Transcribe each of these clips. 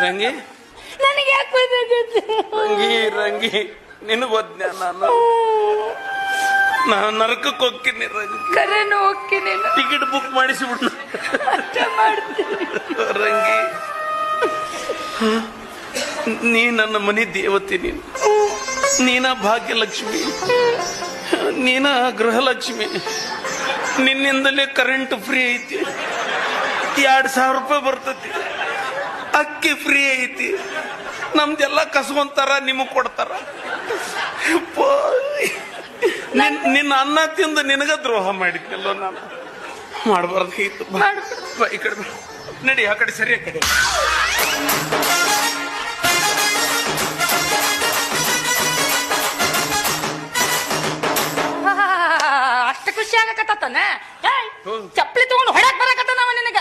ರಂಗಿ ನನಗೆ ಯಾಕೆ ಬರ್ಬೇಕಾಯ್ತು? ರಂಗಿ ರಂಗಿ ನಿನಗೆ ಗೊತ್ತ ನಾನು ನರಕಕ್ಕೆ ಹೋಗ್ತೀನಿ ರಂಗಿ. ಕರೆನು ಹೋಗ್ತೀನಿ. ಟಿಕೆಟ್ ಬುಕ್ ಮಾಡಿಸಿಬಿಟ್ಟು ಅಷ್ಟೇ ಮಾಡ್ತೀನಿ. ರಂಗಿ ನೀ ನನ್ನ ಮನೆ ದೇವತೆ. ನೀನ ಭಾಗ್ಯಲಕ್ಷ್ಮಿ, ನೀನ ಗೃಹಲಕ್ಷ್ಮಿ. ನಿನ್ನಿಂದಲೇ ಕರೆಂಟ್ ಫ್ರೀ ಐತಿ, 2,000 ರೂಪಾಯಿ ಬರ್ತತಿ. ಅಕ್ಕಿ ಫ್ರೀ ಐತಿ, ನಮ್ದೆಲ್ಲ ಕಸ್ಕೊಂತಾರ, ನಿಮಗ್ ಕೊಡ್ತಾರ. ನಿನ್ನ ಅನ್ನ ತಿಂದು ನಿನಗ ದ್ರೋಹ ಮಾಡಿದ್ನಲ್ಲೋ ನಾನು. ಮಾಡಬಾರ್ದಾಗಿತ್ತು. ಈ ಕಡೆ ನಡಿ, ಆ ಕಡೆ ಸರಿ. ಆ ಕಡೆ ಅಷ್ಟ ಖುಷಿ ಆಗಕತ್ತಾನ. ಚಪ್ಪಲಿ ತಗೊಂಡು ಹೊಡಕ್ ಬರಕತ್ತಾನವ ನಿನಗ.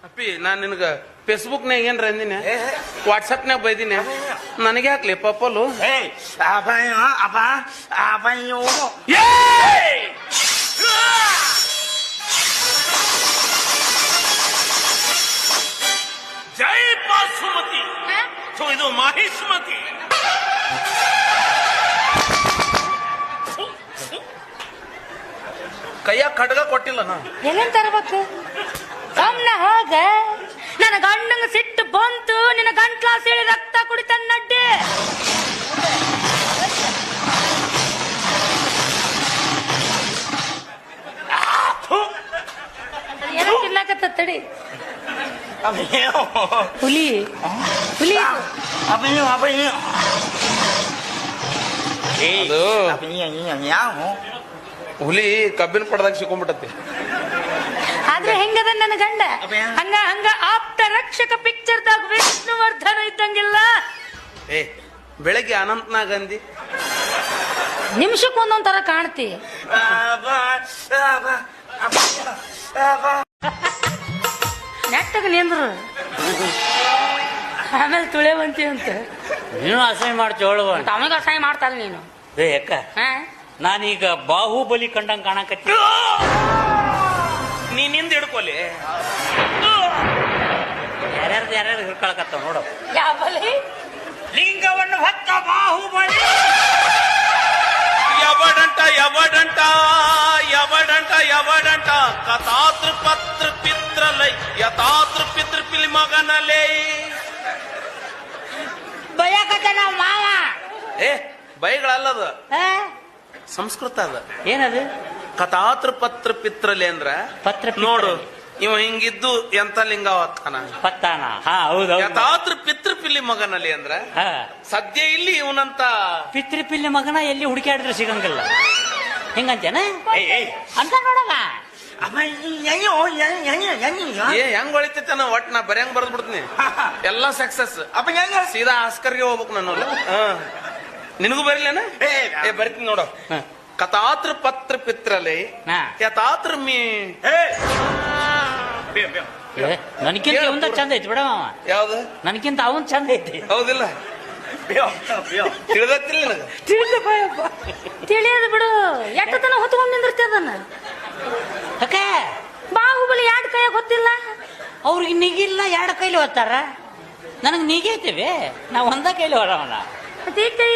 ಅಪ್ಪಿ, ನಾನ್ ನಿನಗ ಫೇಸ್ಬುಕ್ನಾಗ ಏನ್ರ ಅಂದಿನ, ವಾಟ್ಸಪ್ನಾಗ ಬೈದಿನ, ನನಗೆ ಹಾಕ್ಲಿ ಪಪ್ಪಲು. ಜೈ ಬಾಸುಮತಿ, ಇದು ಮಾಹಿಷ್ಮತಿ. ಕೈಯ ಖಡ್ಗ ಕೊಟ್ಟಿಲ್ಲ ನಾ. ಎಲ್ಲೇನ್ ತರಬೇಕು? ಸುಮ್ನ ಹೋಗ. ನನ್ನ ಗಂಡಂಗ ಸಿಟ್ಟು ಬಂತು, ನಿನ್ನ ಗಂಟ್ಲ ಸೇಳಿ ರಕ್ತ ಕುಡಿತಾನ ನಡ್ಡಿ. ಏನೋ ತಿನ್ನಕತ್ತ ತಡಿ. ಹುಲಿ ಹುಲಿ ಹುಲಿ ಕಬ್ಬಿನ ಪಡದಾಗ ಸಿಕ್ಕೊಂಡ್ಬಿಟ್ಟತಿ. ಆದ್ರೆ ಹೆಂಗದ ನನ್ನ ಗಂಡ? ಹಂಗ ಹಂಗ ಆಪ್ತ ರಕ್ಷಕ ಪಿಕ್ಚರ್ದಾಗ ವಿಷ್ಣುವರ್ಧನ ಇದ್ದಂಗಿಲ್ಲ. ಬೆಳಗ್ಗೆ ಅನಂತನಾಗ್ ಅಂದಿ, ನಿಮಿಷಕ್ಕೆ ಒಂದೊಂದ್ ತರ ಕಾಣ್ತಿ. ನೆಟ್ಟಗ ನಿಂದ್ರು, ಆಮೇಲೆ ತುಳೆವಂತಿ ಅಂತ ನೀನು ಅಸಹ್ಯ ಮಾಡ್ತೇಳುವ. ತಮಗ ಅಸಹ್ಯ ಮಾಡ್ತಾರ ನೀನು. ಅಕ್ಕ, ನಾನೀಗ ಬಾಹುಬಲಿ ಕಂಡಂಗ್ ಕಾಣಕತ್ತಿ. ನೀನಿಂದ ಹಿಡ್ಕೊಲಿ. ಯಾರ್ಯಾರು ಹಿಡ್ಕೊಳಕತ್ತಾವ ನೋಡು. ಯಾವ ಬಲಿ? ಲಿಂಗವನ್ನು ಹೊತ್ತ ಬಾಹುಬಲಿ. ಯವಡಂಟ ಯವಡಂಟ ಯವಡಂಟ ಯವಡಂಟ ಕಥಾತೃ ಪತ್ರ ಪಿತ್ರಲೈ ಯಥಾತೃ ಪಿತೃ ಪಿಲಿ ಮಗನಲೇ. ಬಯಕತ್ತ ನಾವ್ ಮಾವ. ಬೈಗಳಲ್ಲದ, ಸಂಸ್ಕೃತ ಅದ. ಏನದು? ಕಥಾತೃ ಪತ್ರ ಪಿತ್ರಲೆ ಅಂದ್ರ ಪತ್ರ ನೋಡು, ಇವ ಹಿಂಗಿದ್ದು ಎಂತ ಲಿಂಗವತ್ತಾನ ಪತ್ತಾನ. ಹಾ, ಹೌದು. ಯಥಾತೃ ಪಿತೃ ಪಿಲಿ ಮಗನಲ್ಲಿ ಅಂದ್ರ ಸದ್ಯ ಇಲ್ಲಿ ಇವನಂತ ಪಿತೃಪಿಲ್ಲಿ ಮಗನ ಎಲ್ಲಿ ಹುಡುಕಾಡಿದ್ರೆ ಸಿಗಂಗಿಲ್ಲ. ಹಿಂಗಂತೇನ ಅಂತ ನೋಡವ. ಹೆಂಗ್ ಹೊಳಿತೈತೆ ಒಟ್ ನಾ ಬರೆಯಂಗ್ ಬರ್ದ್ ಬಿಡ್ತೀನಿ. ಎಲ್ಲಾ ಸಕ್ಸಸ್. ಸೀದಾ ಆಸ್ಕರ್ಗೆ ಹೋಗ್ಬೇಕು ನಾನು. ನಿನಗೂ ಬರಲೇನ? ಬರ್ತೀನಿ ನೋಡು. ಕಥಾತೃ ಪತ್ರ ಪಿತ್ರಲೆ ಯಥಾತೃ ಮೀ. ನನಗಿಂತ ಅವಂದ ಚಂದ ಐತಿ ಬಿಡವ. ಯಾವ್ದು? ನನಗಿಂತ ಅವನ್ ಚಂದ ಐತಿ. ಹೌದಿಲ್ಲ? ತಿಳಿದತ್ತಿಲ್ಲ ನನಗ. ತಿಳಿಯೋದು ಬಿಡು. ಎಷ್ಟು ತನ ಹೊತ್ಕೊಂಡ್ ನಿಂದಿರ್ತಿ ಅದನ್ನ. ಅಕ್ಕ, ಬಾಹುಬಲಿ 2 ಕೈಯಾಗ ಗೊತ್ತಿಲ್ಲ ಅವ್ರಿಗೆ. ನಿಗಿಲ್ಲ, 2 ಕೈಲಿ ಹೊತ್ತಾರ. ನನಗ್ ನಿಗೈತಿವಿ, ನಾವ್ ಒಂದ ಕೈಲಿ ಹೊರವನ. ಅದೇ ಕೈ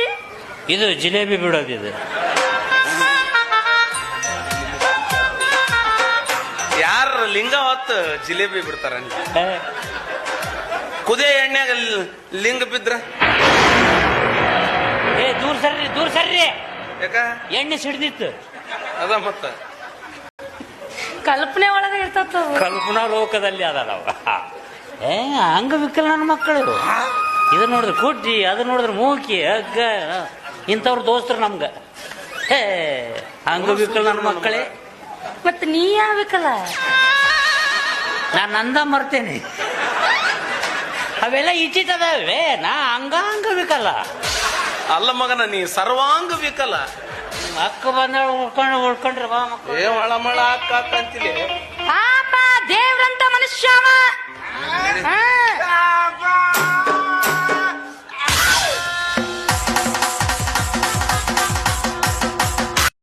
ಇದು ಜಿಲೇಬಿ ಬಿಡೋದು. ಇದು ಯಾರ ಲಿಂಗ ಹೊತ್ತು ಜಿಲೇಬಿ ಬಿಡ್ತಾರ? ಕುದೇ ಎಣ್ಣೆಗ ಲಿಂಗ ಬಿದ್ರ ದೂರ ಸರ್ರಿ, ದೂರ ಸರ್ರಿ. ಯಾಕ? ಎಣ್ಣೆ ಸಿಡ್ದಿತ್ತು ಅದ. ಮತ್ತ ಕಲ್ಪನೆ ಒಳಗೆ ಇರ್ತದ. ಕಲ್ಪನಾ ಲೋಕದಲ್ಲಿ ಅದಲ್ಲವ. ಅಂಗವಿಕಲ ನನ್ನ ಮಕ್ಕಳು. ಇದು ನೋಡಿದ್ರೆ ಕುಡ್ಡಿ, ಅದು ನೋಡಿದ್ರೆ ಮೂಕಿ, ಹಗ್ಗ. ಇಂಥವ್ರ ದೋಸ್ತರು ನಮ್ಗ. ಅಂಗವಿಕಲ ನನ್ನ ಮಕ್ಕಳೇ. ಮತ್ ನೀ ಯಾವಿಕಲ್ಲ? ನಾನು ಅಂದ ಮರ್ತೇನೆ. ಅವೆಲ್ಲ ಇಟ್ಟಿದ್ದವೆ. ನಾ ಅಂಗವಿಕಲ ಅಲ್ಲ ಮಗನ, ನೀ ಸರ್ವಾಂಗ ವಿಕಲ. ಅಕ್ಕ ಬಂದ ಉಳ್ಕೊಂಡ್ರೆ ಬಾ ಮಕ್ಕಳು. ಮಳ ಮಳ ಅಕ್ಕ ಅಂತಿಲಿ. ಪಾಪ ದೇವ್ರಂತ ಮನುಷ್ಯವ.